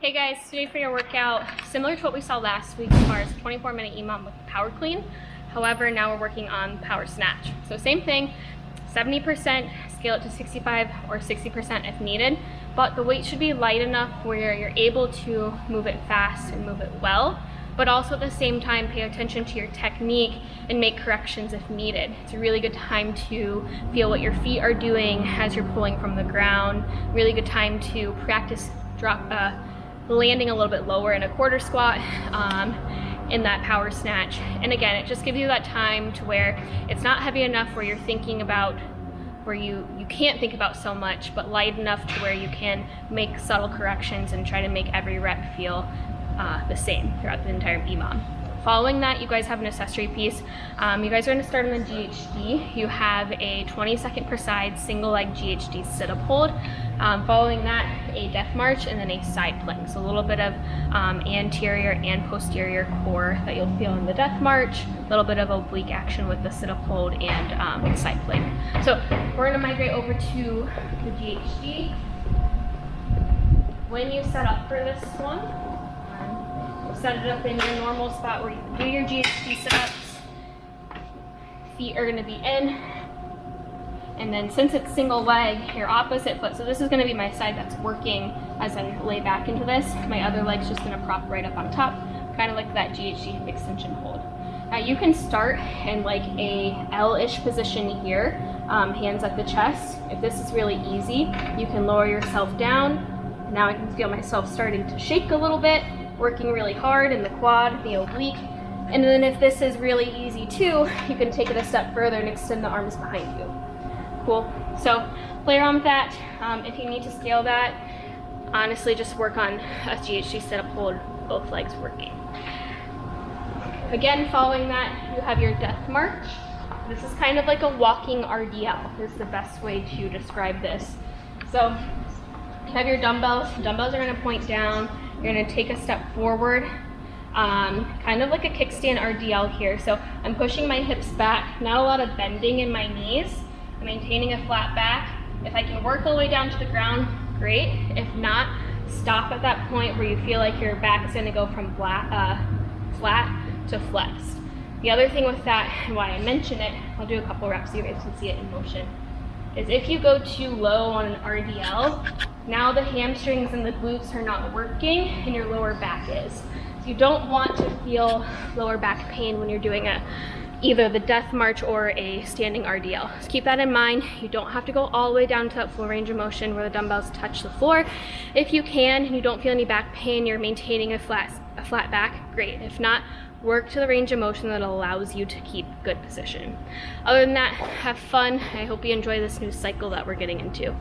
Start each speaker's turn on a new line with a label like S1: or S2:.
S1: Hey guys, today for your workout, similar to what we saw last week as far as 24-minute EMOM with power clean. However, now we're working on power snatch. So same thing, 70%, scale it to 65 or 60% if needed, but the weight should be light enough where you're able to move it fast and move it well, but also at the same time pay attention to your technique and make corrections if needed. It's a really good time to feel what your feet are doing as you're pulling from the ground. Really good time to practice landing a little bit lower in a quarter squat in that power snatch. And again, it just gives you that time to where it's not heavy enough where you're thinking about, where you can't think about so much, but light enough to where you can make subtle corrections and try to make every rep feel the same throughout the entire EMOM. Following that, you guys have an accessory piece. You guys are going to start on the GHD. You have a 20-second per side single leg GHD sit-up hold. Following that, a death march and then a side plank. So a little bit of anterior and posterior core that you'll feel in the death march, a little bit of oblique action with the sit-up hold and side plank. So we're going to migrate over to the GHD. When you set up for this one, set it up in your normal spot where you can do your GHD sit-ups. Feet are going to be in. And then since it's single leg, your opposite foot, so this is going to be my side that's working as I lay back into this. My other leg's just going to prop right up on top, kind of like that GHD hip extension hold. Now you can start in like a L-ish position here, hands at the chest. If this is really easy, you can lower yourself down. Now I can feel myself starting to shake a little bit, working really hard in the quad, the oblique. And then if this is really easy too, you can take it a step further and extend the arms behind you. Cool. So play around with that. If you need to scale that, honestly just work on a GHD sit-up hold, both legs working. Again, following that, you have your death march. This is kind of like a walking RDL, is the best way to describe this. So you have your dumbbells. Dumbbells are going to point down. You're going to take a step forward, kind of like a kickstand RDL here. So I'm pushing my hips back, not a lot of bending in my knees. I'm maintaining a flat back. If I can work all the way down to the ground, great. If not, stop at that point where you feel like your back is going to go from flat to flexed. The other thing with that, and why I mention it, I'll do a couple reps so you guys can see it in motion, is if you go too low on an RDL, now the hamstrings and the glutes are not working and your lower back is. So you don't want to feel lower back pain when you're doing either the death march or a standing RDL. So keep that in mind. You don't have to go all the way down to that full range of motion where the dumbbells touch the floor. If you can and you don't feel any back pain, you're maintaining a flat back, great. If not, work to the range of motion that allows you to keep good position. Other than that, have fun. I hope you enjoy this new cycle that we're getting into.